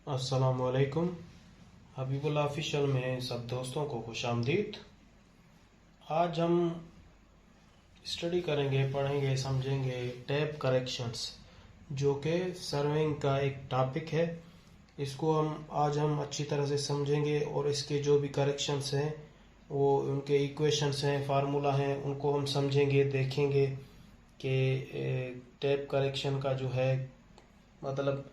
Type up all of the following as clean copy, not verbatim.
अस्सलामुअलैकुम। हबीबुल्लाह ऑफिशियल में सब दोस्तों को खुशामदीद। आज हम स्टडी करेंगे, पढ़ेंगे, समझेंगे टैब करेक्शंस, जो कि सर्विंग का एक टॉपिक है। इसको आज हम अच्छी तरह से समझेंगे और इसके जो भी करेक्शंस हैं, वो उनके इक्वेशंस हैं, फार्मूला हैं, उनको हम समझेंगे, देखेंगे कि टैब करेक्शन का जो है मतलब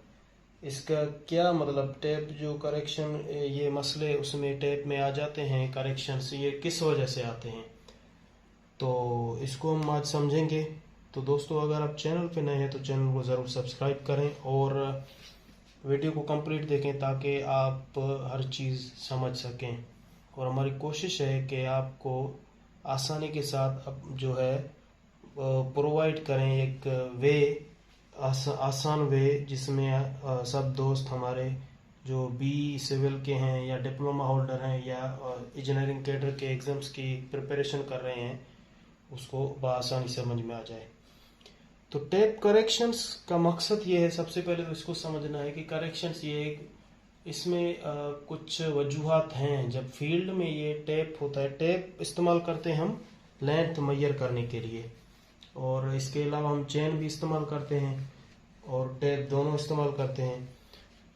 इसका क्या मतलब, टैब जो करेक्शन ये मसले उसमें टैब में आ जाते हैं, करेक्शंस ये किस वजह से आते हैं, तो इसको हम आज समझेंगे। तो दोस्तों, अगर आप चैनल पे नए हैं तो चैनल को ज़रूर सब्सक्राइब करें और वीडियो को कंप्लीट देखें ताकि आप हर चीज़ समझ सकें। और हमारी कोशिश है कि आपको आसानी के साथ अब जो है प्रोवाइड करें एक वे, आसान वे, जिसमें सब दोस्त हमारे जो बी सिविल के हैं या डिप्लोमा होल्डर हैं या इंजीनियरिंग कैडर के एग्ज़ाम्स की प्रिपरेशन कर रहे हैं, उसको बआसानी समझ में आ जाए। तो टैब करेक्शंस का मकसद ये है, सबसे पहले तो इसको समझना है कि करेक्शंस ये इसमें कुछ वजूहात हैं। जब फील्ड में ये टैप होता है, टैप इस्तेमाल करते हैं हम लेंथ मेजर करने के लिए, और इसके अलावा हम चेन भी इस्तेमाल करते हैं और टैप दोनों इस्तेमाल करते हैं।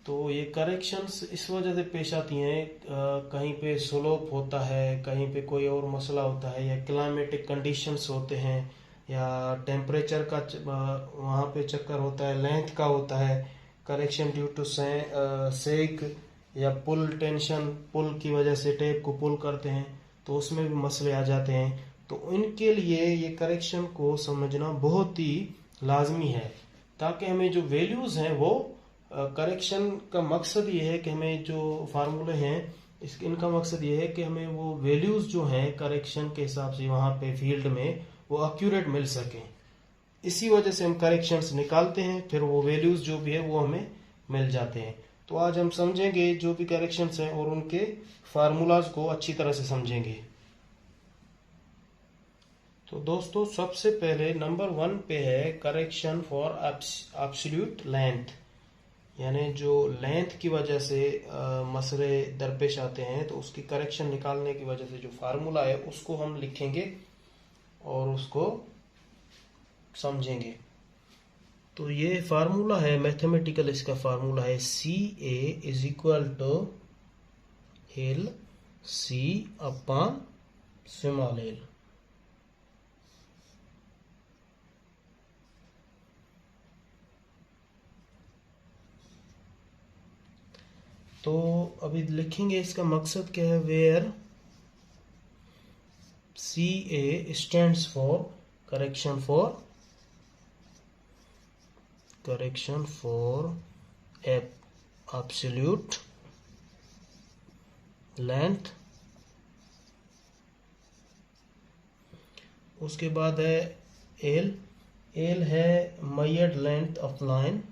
तो ये करेक्शंस इस वजह से पेश आती हैं, कहीं पे स्लोप होता है, कहीं पे कोई और मसला होता है, या क्लाइमेटिक कंडीशंस होते हैं, या टेम्परेचर का वहाँ पे चक्कर होता है, लेंथ का होता है, करेक्शन ड्यू टू सेक या पुल टेंशन, पुल की वजह से टेप को पुल करते हैं, तो उसमें भी मसले आ जाते हैं। तो इनके लिए ये करेक्शन को समझना बहुत ही लाजमी है, ताकि हमें जो वैल्यूज़ हैं वो करेक्शन का मकसद ये है कि हमें जो फार्मूले हैं इनका मकसद ये है कि हमें वो वैल्यूज़ जो हैं करेक्शन के हिसाब से वहाँ पे फील्ड में वो एक्यूरेट मिल सकें। इसी वजह से हम करेक्शंस निकालते हैं, फिर वो वैल्यूज़ जो भी है वो हमें मिल जाते हैं। तो आज हम समझेंगे जो भी करेक्शंस हैं और उनके फार्मूलाज को अच्छी तरह से समझेंगे। तो दोस्तों, सबसे पहले नंबर 1 पे है करेक्शन फॉर एब्सोल्यूट लेंथ, यानी जो लेंथ की वजह से मसले दरपेश आते हैं, तो उसकी करेक्शन निकालने की वजह से जो फार्मूला है उसको हम लिखेंगे और उसको समझेंगे। तो ये फार्मूला है मैथमेटिकल, इसका फार्मूला है C A is equal to L C upon small L. तो अभी लिखेंगे इसका मकसद क्या है। Where C A stands for correction for absolute length. उसके बाद है एल है measured length of line,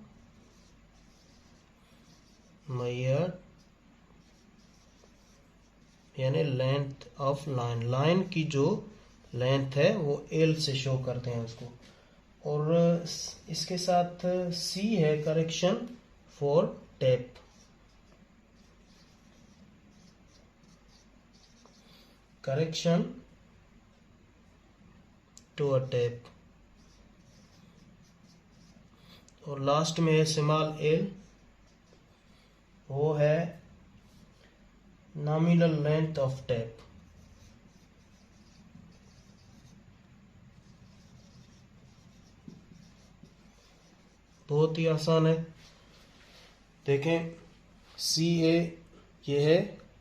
measured यानी लेंथ ऑफ लाइन, लाइन की जो लेंथ है वो एल से शो करते हैं उसको। और इसके साथ सी है correction for tap, correction to a tap. और लास्ट में है स्मॉल एल, वो है नॉमिनल लेंथ ऑफ टैप। बहुत ही आसान है। देखें, सी ए ये है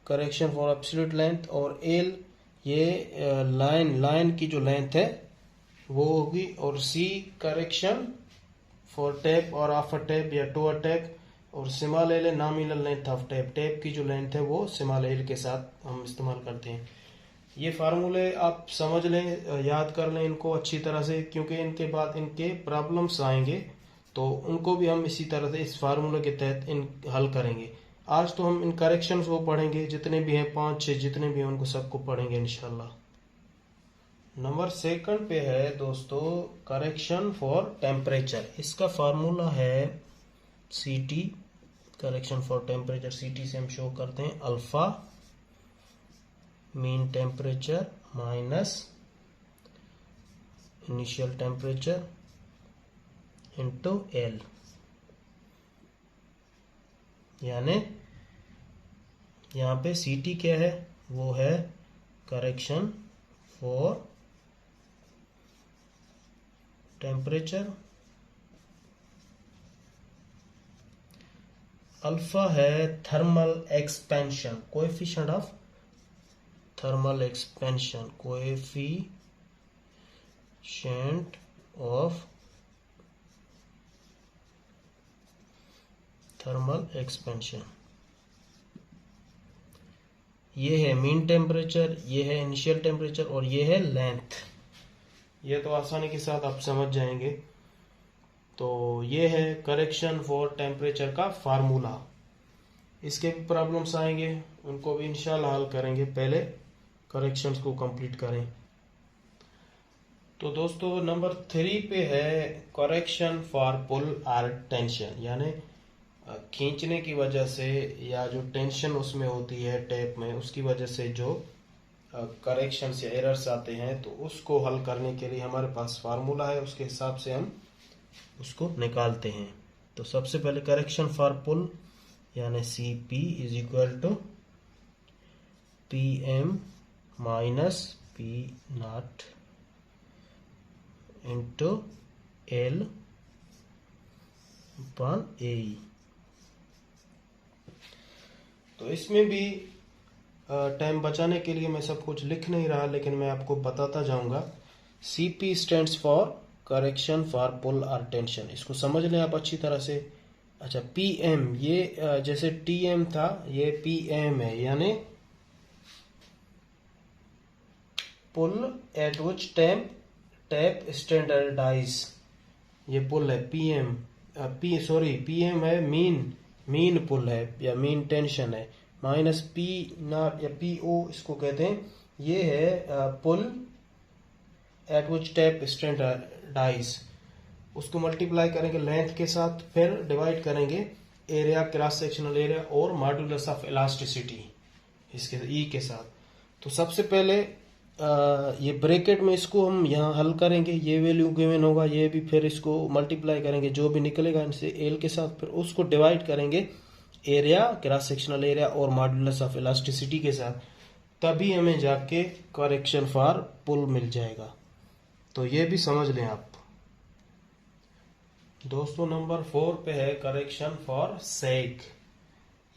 करेक्शन फॉर एब्सोल्यूट लेंथ, और एल ये लाइन की जो लेंथ है वो होगी, और सी करेक्शन फॉर टैप और आफ्टर टैप या टू अ टैप, और स्मॉल एल है nominal length of tap, tap की जो लेंथ है वो स्मॉल एल के साथ हम इस्तेमाल करते हैं। ये फार्मूले आप समझ लें, याद कर लें इनको अच्छी तरह से, क्योंकि इनके बाद इनके प्रॉब्लम्स आएंगे तो उनको भी हम इसी तरह से इस फार्मूले के तहत इन हल करेंगे। आज तो हम इन करेक्शंस को पढ़ेंगे, जितने भी हैं 5-6 जितने भी हैं उनको सबको पढ़ेंगे इंशाल्लाह। नंबर 2 पे है दोस्तों करेक्शन फॉर टेम्परेचर। इसका फार्मूला है C T, correction for temperature CT से हम शो करते हैं alpha mean temperature minus initial temperature into L, यानी यहाँ पे CT क्या है, वो है करेक्शन फॉर टेम्परेचर, अल्फा है thermal expansion, coefficient of thermal expansion, coefficient of thermal expansion. ये है मीन टेम्परेचर, ये है इनिशियल टेम्परेचर और ये है लेंथ। ये तो आसानी के साथ आप समझ जाएंगे। तो ये है करेक्शन फॉर टेम्परेचर का फार्मूला। इसके भी प्रॉब्लम्स आएंगे, उनको भी इंशाल्लाह हल करेंगे, पहले करेक्शंस को कंप्लीट करें। तो दोस्तों नंबर 3 पे है करेक्शन फॉर पुल और टेंशन, यानी खींचने की वजह से या जो टेंशन उसमें होती है टेप में, उसकी वजह से जो करेक्शन या एरर्स आते हैं, तो उसको हल करने के लिए हमारे पास फार्मूला है, उसके हिसाब से हम उसको निकालते हैं। तो सबसे पहले करेक्शन फॉर पुल यानी CP is equal to PM minus P0 into L upon AE। तो इसमें भी टाइम बचाने के लिए मैं सब कुछ लिख नहीं रहा, लेकिन मैं आपको बताता जाऊंगा। CP stands for correction for pull और टेंशन, इसको समझ लें आप अच्छी तरह से। अच्छा, PM ये जैसे TM था, ये PM है, यानी पुल एट विच टैप स्टैंडर्डाइज, ये पुल है PM। PM है मीन पुल है या मीन टेंशन है, माइनस P0 या PO इसको कहते हैं, ये है पुल एट विच टैप स्टैंडर्डाइज। उसको मल्टीप्लाई करेंगे लेंथ के साथ, फिर डिवाइड करेंगे एरिया, क्रॉस सेक्शनल एरिया और मॉड्यूलस ऑफ इलास्टिसिटी इसके E के साथ। तो सबसे पहले ये ब्रैकेट में इसको हम यहाँ हल करेंगे, ये वैल्यू गिवन होगा, ये भी, फिर इसको मल्टीप्लाई करेंगे, जो भी निकलेगा इनसे एल के साथ, फिर उसको डिवाइड करेंगे एरिया, क्रॉस सेक्शनल एरिया और मॉड्यूलस ऑफ इलास्टिसिटी के साथ, तभी हमें जाके करेक्शन फॉर पुल मिल जाएगा। तो ये भी समझ लें आप दोस्तों। नंबर 4 पे है करेक्शन फॉर सैग।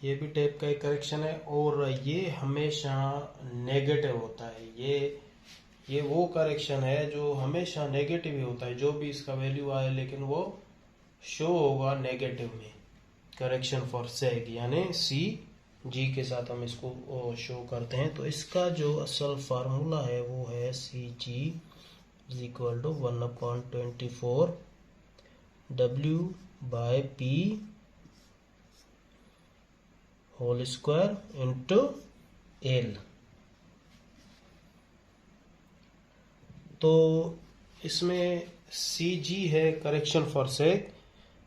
ये भी टेप का एक करेक्शन है और ये हमेशा नेगेटिव होता है। ये वो करेक्शन है जो हमेशा नेगेटिव ही होता है, जो भी इसका वैल्यू आए लेकिन वो शो होगा नेगेटिव में। करेक्शन फॉर सैग यानी CG के साथ हम इसको शो करते हैं। तो इसका जो असल फार्मूला है वो है CG is equal to 1/24 W/P whole square into L। तो इसमें CG है करेक्शन फॉर सैग,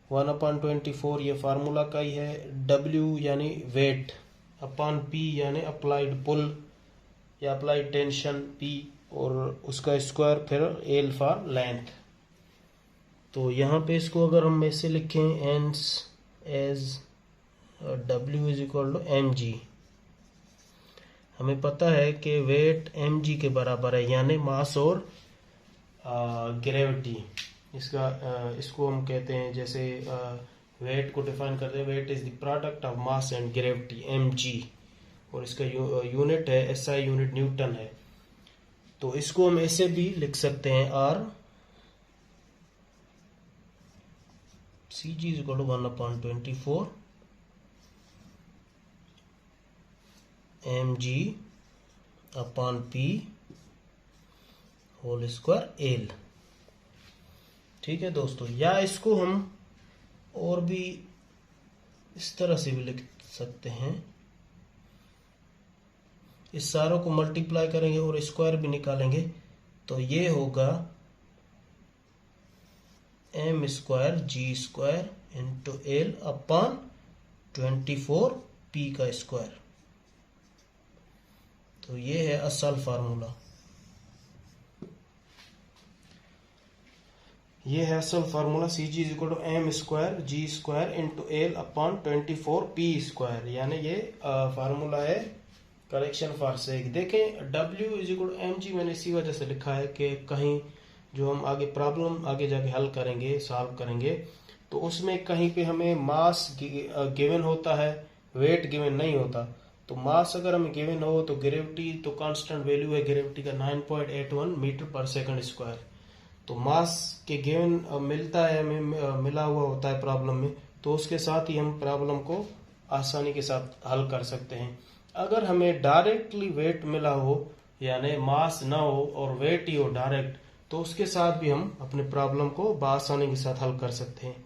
1/24 ये फार्मूला का ही है, W यानी वेट अपॉन P यानी अप्लाइड पुल या अप्लाइड टेंशन P और उसका स्क्वायर, फिर L फॉर लेंथ। तो यहाँ पे इसको अगर हम ऐसे लिखें as W is equal to mg, हमें पता है कि वेट mg के बराबर है, यानी मास और ग्रेविटी। इसको हम कहते हैं, जैसे वेट को डिफाइन करते हैं, weight is the product of mass and gravity mg, और इसका यूनिट है SI यूनिट न्यूटन है। तो इसको हम ऐसे भी लिख सकते हैं R CG is equal to 1/24 mg upon P whole square L। ठीक है दोस्तों, या इसको हम और भी इस तरह से भी लिख सकते हैं, इस सारों को मल्टीप्लाई करेंगे और स्क्वायर भी निकालेंगे, तो ये होगा m² G² into L upon 24p का स्क्वायर। तो ये है असल फार्मूला, ये है असल formula CG is equal to M square G square into L upon 24p square, यानी ये फार्मूला है करेक्शन फॉर सेक। देखें W is equal to M G मैंने इसी वजह से लिखा है कि कहीं जो हम आगे प्रॉब्लम आगे जाके हल करेंगे, सॉल्व करेंगे, तो उसमें कहीं पे हमें मास गिवन होता है, वेट गिवन नहीं होता। तो मास अगर हमें गिवन हो तो ग्रेविटी तो कांस्टेंट वैल्यू है ग्रेविटी का 9.81 मीटर पर सेकंड स्क्वायर। तो मास के गिवन मिलता है हमें, मिला हुआ होता है प्रॉब्लम में, तो उसके साथ ही हम प्रॉब्लम को आसानी के साथ हल कर सकते हैं। अगर हमें डायरेक्टली वेट मिला हो, यानी मास ना हो और वेट ही हो डायरेक्ट, तो उसके साथ भी हम अपने प्रॉब्लम को बआसानी के साथ हल कर सकते हैं।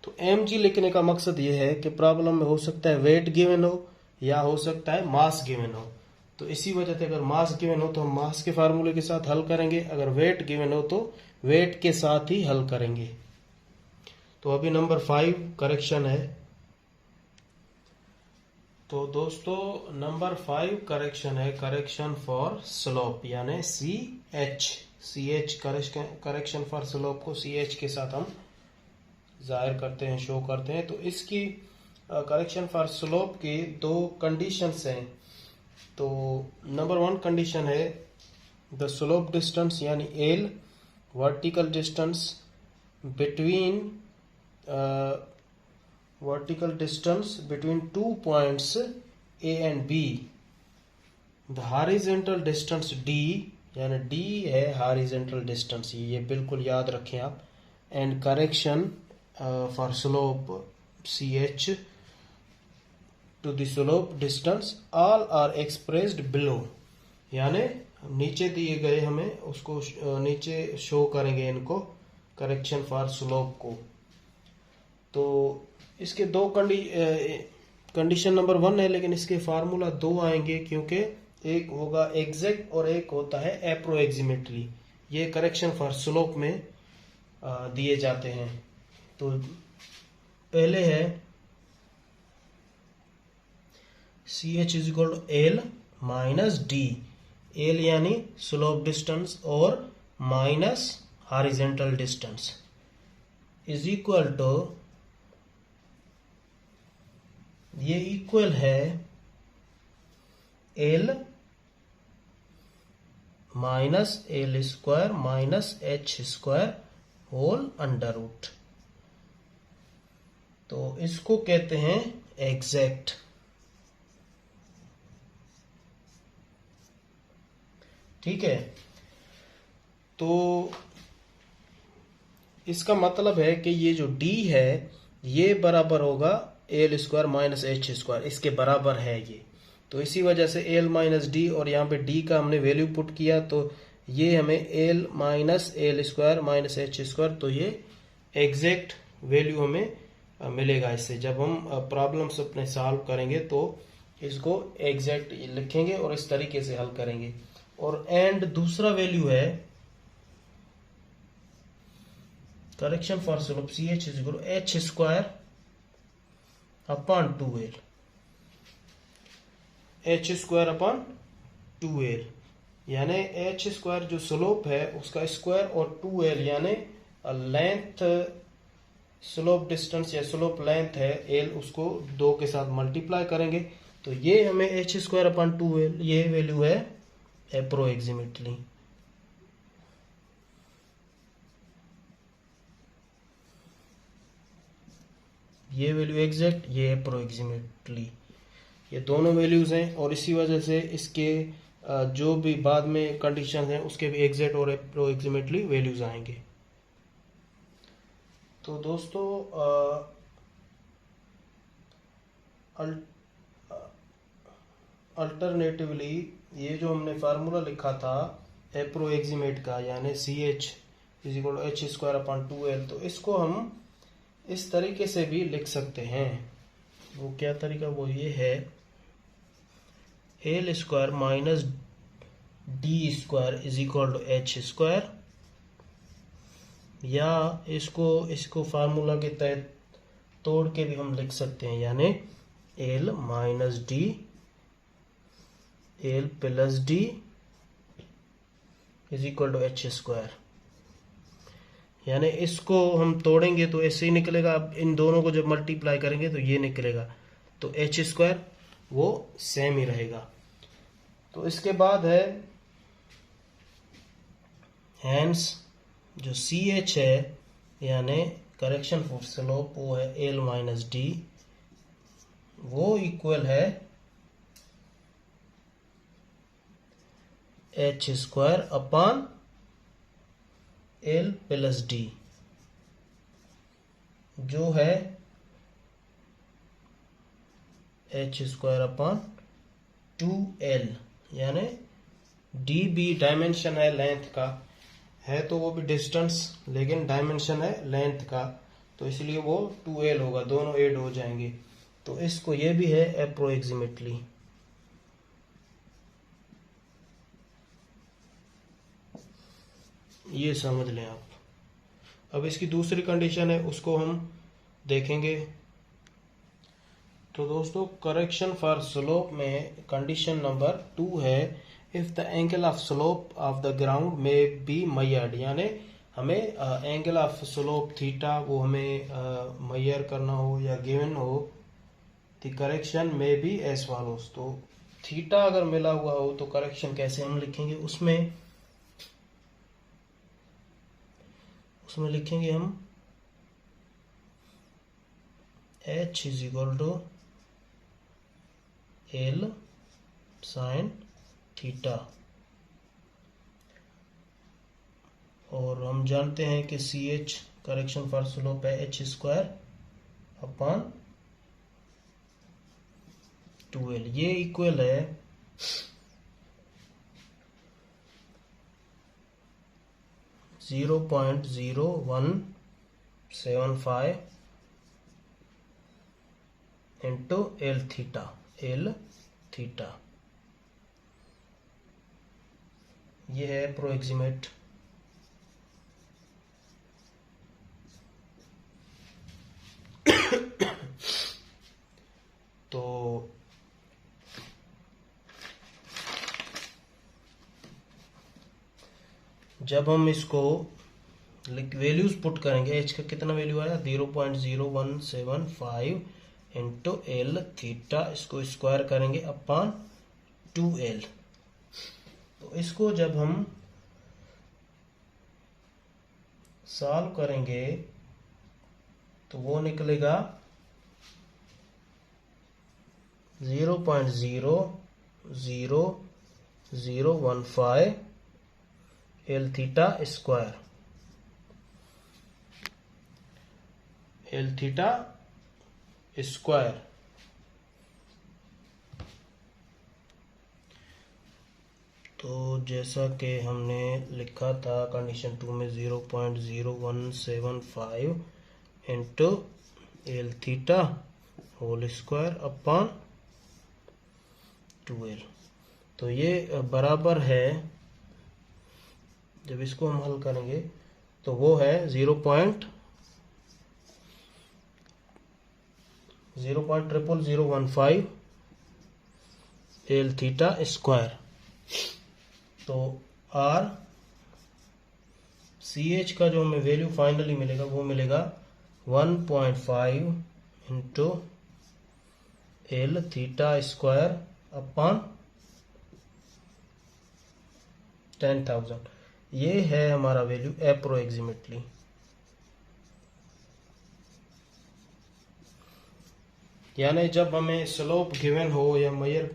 तो mg लिखने का मकसद ये है कि प्रॉब्लम में हो सकता है वेट गिवन हो या हो सकता है मास गिवन हो। तो इसी वजह से अगर मास गिवन हो तो हम मास के फार्मूले के साथ हल करेंगे, अगर वेट गिवन हो तो वेट के साथ ही हल करेंगे। तो अभी नंबर 5 करेक्शन है। तो दोस्तों नंबर 5 करेक्शन है, करेक्शन फॉर स्लोप, यानी CH करेक्शन फॉर स्लोप को CH के साथ हम जाहिर करते हैं, शो करते हैं। तो इसकी करेक्शन फॉर स्लोप की दो कंडीशंस हैं। तो नंबर 1 कंडीशन है द स्लोप डिस्टेंस यानी L vertical distance between 2 points A and B, the horizontal distance D, यानी D है हॉरिजॉन्टल डिस्टेंस, ये बिल्कुल याद रखें आप, and correction for slope CH to the slope distance all are expressed below, यानी नीचे दिए गए हमें उसको नीचे शो करेंगे इनको करेक्शन फॉर स्लोप को। तो इसके दो कंडीशन नंबर 1 है, लेकिन इसके फार्मूला 2 आएंगे, क्योंकि एक होगा एग्जैक्ट और एक होता है अप्रोक्सीमेटली। ये करेक्शन फॉर स्लोप में दिए जाते हैं। तो पहले है CH is equal to L माइनस D, L यानी स्लोप डिस्टेंस और minus horizontal distance is equal to, ये इक्वल है L माइनस L square minus H square whole under root. तो इसको कहते हैं एग्जैक्ट। ठीक है, तो इसका मतलब है कि ये जो D है ये बराबर होगा L square minus H square, इसके बराबर है ये। तो इसी वजह से L माइनस D, और यहाँ पे D का हमने वैल्यू पुट किया, तो ये हमें L माइनस L square minus H square, तो ये एग्जैक्ट वैल्यू हमें मिलेगा। इससे जब हम प्रॉब्लम्स अपने सॉल्व करेंगे तो इसको एग्जैक्ट लिखेंगे और इस तरीके से हल करेंगे। और एंड दूसरा वैल्यू है correction for slope CH is equal to H square upon 2L, H square upon 2L, यानी H स्क्वायर जो स्लोप है उसका स्क्वायर और 2L यानी लेंथ, स्लोप डिस्टेंस या स्लोप लेंथ है L, उसको 2 के साथ मल्टीप्लाई करेंगे। तो ये हमें H स्क्वायर अपॉन 2L, ये वैल्यू है अप्रोक्सीमेटली। ये वैल्यू एग्जैक्ट, ये अप्रोक्सीमेटली, ये दोनों वैल्यूज हैं। और इसी वजह से इसके जो भी बाद में कंडीशन हैं उसके भी एग्जैक्ट और अप्रोक्सीमेटली वैल्यूज आएंगे। तो दोस्तों अल्टरनेटिवली ये जो हमने फार्मूला लिखा था अप्रोक्सीमेट का, यानी CH is equal to H square upon 2L, तो इसको हम इस तरीके से भी लिख सकते हैं। वो क्या तरीका, वो ये है L square minus D square is equal to H square, या इसको फार्मूला के तहत तोड़ के भी हम लिख सकते हैं, यानी L minus D L plus D is equal to H square. यानी इसको हम तोड़ेंगे तो ऐसे ही निकलेगा। अब इन दोनों को जब मल्टीप्लाई करेंगे तो ये निकलेगा, तो एच स्क्वायर वो सेम ही रहेगा। तो इसके बाद है हैंस जो सी एच है यानी करेक्शन फॉर स्लोप वो है एल माइनस डी, वो इक्वल है H square upon L plus D, जो है एच स्क्वायर अपॉन 2l। यानी डी भी डायमेंशन है लेंथ का, है तो वो भी डिस्टेंस लेकिन डायमेंशन है लेंथ का, तो इसलिए वो 2l होगा, दोनों ऐड हो जाएंगे। तो इसको ये भी है अप्रोक्सीमेटली। ये समझ लें आप। अब इसकी दूसरी कंडीशन है, उसको हम देखेंगे। तो दोस्तों करेक्शन फॉर स्लोप में कंडीशन नंबर 2 है, if the angle of slope of the ground में बी मेजर्ड। यानी हमें एंगल ऑफ स्लोप थीटा वो हमें मेजर करना हो या गिवन हो, द करेक्शन में बी एज फॉलोज। तो थीटा अगर मिला हुआ हो तो करेक्शन कैसे हम लिखेंगे, उसमें लिखेंगे हम h is equal to L sine theta, और हम जानते हैं कि C H correction for slope है एच स्क्वायर अपॉन 2l। ये इक्वल है जीरो 0.0175 इंटू एल थीटा। ये है अप्रोक्सीमेट। तो जब हम इसको वैल्यूज पुट करेंगे, एच का कितना वैल्यू आया 0.0175 इंटू एल थीटा, इसको स्क्वायर करेंगे अपॉन 2l। तो इसको जब हम सॉल्व करेंगे तो वो निकलेगा 0.00015 एल थीटा स्क्वायर। तो जैसा कि हमने लिखा था कंडीशन 2 में 0.0175 into L theta whole square upon 2l। तो ये बराबर है, जब इसको हम हल करेंगे तो वो है 0.00015 एल थीटा स्क्वायर। तो आर सी एच का जो हमें वैल्यू फाइनली मिलेगा वो मिलेगा 1.5 into L theta square upon 10,000। ये है हमारा वैल्यू अप्रोक्सीमेटली। यानी जब हमें स्लोप गिवन हो या मेजर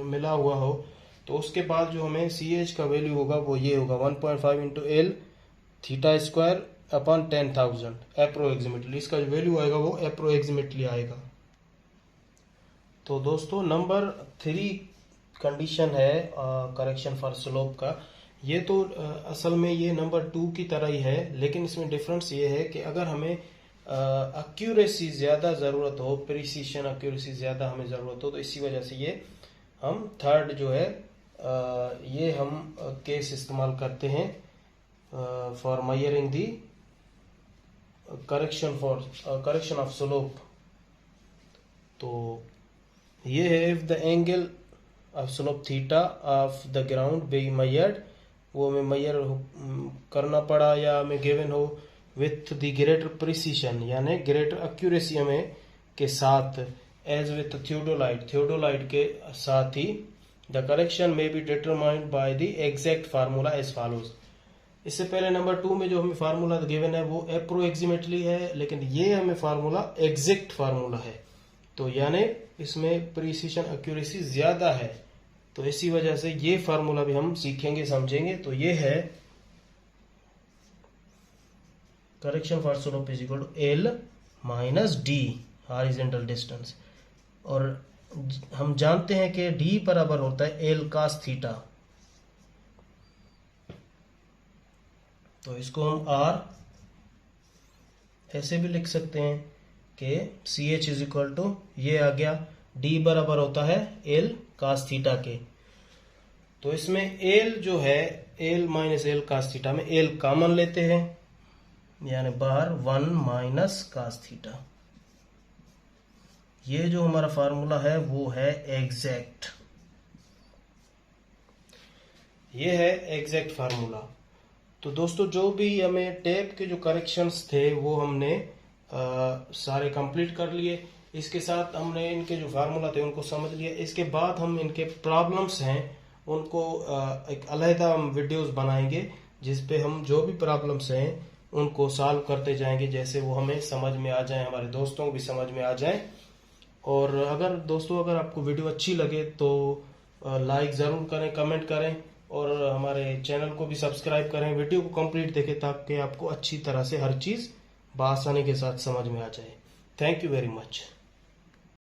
मिला हुआ हो तो उसके बाद जो हमें सी एच का वैल्यू होगा वो ये होगा 1.5 into L theta square upon 10,000 approximately. इसका जो वैल्यू आएगा वो अप्रोक्सीमेटली आएगा। तो दोस्तों नंबर 3 कंडीशन है करेक्शन फॉर स्लोप का। ये तो असल में ये नंबर 2 की तरह ही है, लेकिन इसमें डिफरेंस ये है कि अगर हमें एक्यूरेसी ज़्यादा ज़रूरत हो, प्रिसीशन एक्यूरेसी ज़्यादा हमें ज़रूरत हो, तो इसी वजह से ये हम थर्ड जो है ये हम केस इस्तेमाल करते हैं for measuring the correction of slope. तो ये है if the angle of slope theta of the ground be measured, वो हमें मेजर करना पड़ा या हमें गिवन हो विथ द ग्रेटर प्रिसीशन यानी ग्रेटर एक्यूरेसी हमें के साथ एज विथ थियोडोलाइट के साथ ही द करेक्शन में be determined by the exact formula as follows. इससे पहले नंबर 2 में जो हमें फार्मूला गिवन है वो अप्रोक्सीमेटली है, लेकिन ये हमें फार्मूला एग्जैक्ट फार्मूला है, तो यानी इसमें प्रिसीशन एक्यूरेसी ज्यादा है, तो इसी वजह से ये फार्मूला भी हम सीखेंगे समझेंगे। तो ये है correction for slope is equal to L minus D horizontal distance, और हम जानते हैं कि डी बराबर होता है एल कास थीटा, तो इसको हम आर ऐसे भी लिख सकते हैं कि C H is equal to ये आ गया डी बराबर होता है एल कास थीटा के। तो इसमें एल जो है L minus L cos theta में एल कॉमन लेते हैं यानी बाहर 1 माइनस कास थीटा। ये जो हमारा फार्मूला है वो है एग्जैक्ट, ये है एग्जैक्ट फार्मूला। तो दोस्तों जो भी हमें टेप के जो करेक्शंस थे वो हमने सारे कंप्लीट कर लिए, इसके साथ हमने इनके जो फार्मूला थे उनको समझ लिया। इसके बाद हम इनके प्रॉब्लम्स हैं उनको एक अलहदा हम वीडियोस बनाएंगे जिस पे हम जो भी प्रॉब्लम्स हैं उनको सॉल्व करते जाएंगे, जैसे वो हमें समझ में आ जाए, हमारे दोस्तों को भी समझ में आ जाए। और अगर दोस्तों अगर आपको वीडियो अच्छी लगे तो लाइक ज़रूर करें, कमेंट करें और हमारे चैनल को भी सब्सक्राइब करें, वीडियो को कंप्लीट देखें ताकि आपको अच्छी तरह से हर चीज़ बआसानी के साथ समझ में आ जाए। Thank you very much.